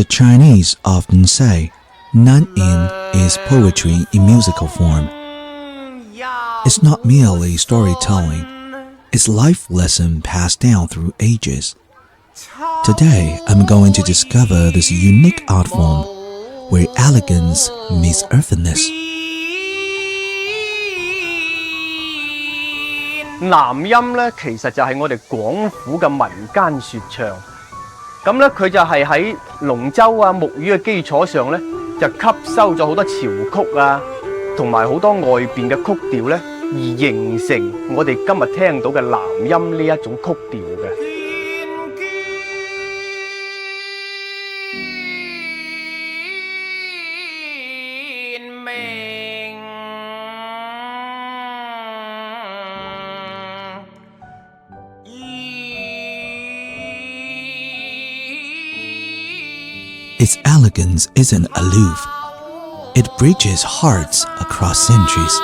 Chinese often say, Nanyin is poetry in musical form. It's not merely storytelling, it's life lesson passed down through ages. Today, I'm going to discover this unique art form where elegance meets earthiness. 南音咧，其實就係我哋廣府嘅民間說唱。咁咧，佢就係喺龍舟啊、木魚嘅基礎上咧，就吸收咗好多潮曲啊，同埋好多外邊嘅曲調咧，而形成我哋今日聽到嘅南音呢一種曲調嘅。Its elegance isn't aloof. It bridges hearts across centuries.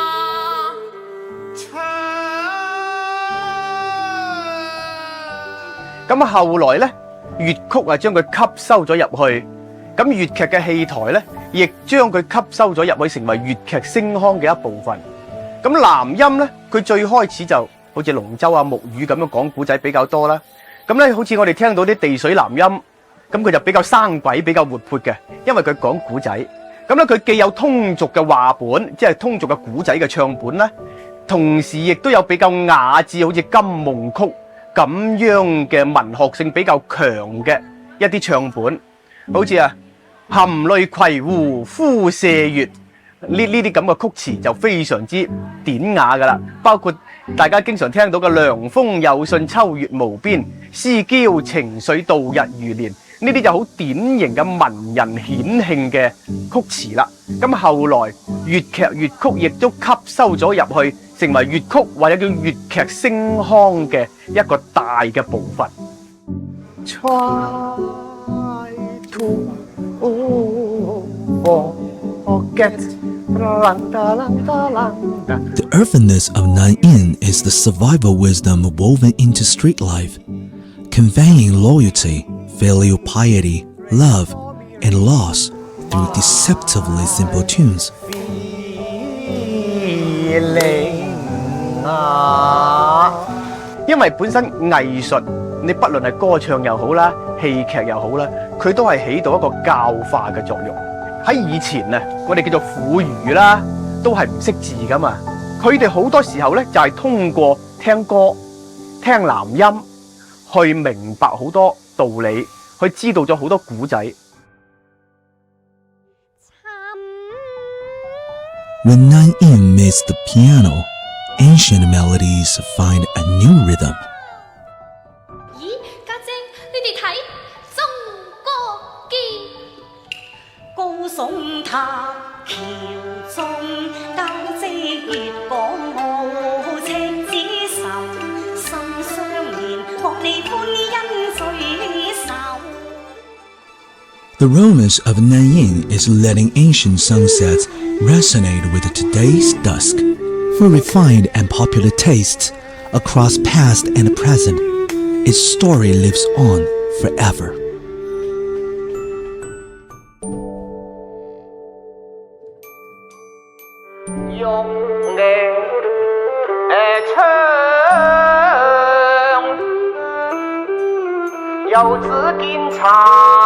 咁後來咧，粵曲啊將佢吸收咗入去，咁粵劇嘅戲台咧，亦將佢吸收咗入去，成為粵劇聲腔嘅一部分。咁南音咧，佢最開始就好似龍舟啊、木魚咁樣講古仔比較多啦。咁咧，好似我哋聽到啲地水南音。咁佢就比較生鬼，比較活潑嘅，因為佢講古仔。咁咧，佢既有通俗嘅話本，即係通俗嘅古仔嘅唱本啦，同時亦都有比較雅致，好似金夢曲咁樣嘅文學性比較強嘅一啲唱本，好似含淚葵湖敷射月呢啲咁嘅曲詞就非常之典雅噶啦，包括大家經常聽到嘅涼風有信秋月無邊，思嬌情緒度日如年。呢啲就好典型嘅文人顯慶嘅曲詞啦。咁後來粵劇粵曲亦都吸收咗入去，成為粵曲或者叫粵劇聲腔嘅一個大嘅部分。Try to forget. The earthiness of Nanyin is the survival wisdom woven into street life, conveying loyalty, filial piety, love, and loss through deceptively simple tunes. 因為本身藝術，你不論係歌唱又好啦，戲劇又好啦，佢都係起到一個教化嘅作用。喺以前啊，我哋叫做婦孺啦，都係唔識字噶嘛，佢哋好多時候咧就係通過聽歌、聽南音，去明白好多道理，去知道咗好多古仔。When Nanyin meets the piano, ancient melodies find a new rhythm. 咦，家姐，你哋睇中歌機，高聳塔橋中，交織月港傲赤子愁，心相連，學你歡欣聚首。The romance of Nanyin is letting ancient sunsets resonate with today's dusk. For refined and popular tastes across past and present, its story lives on forever. 用力唱，遊子見長。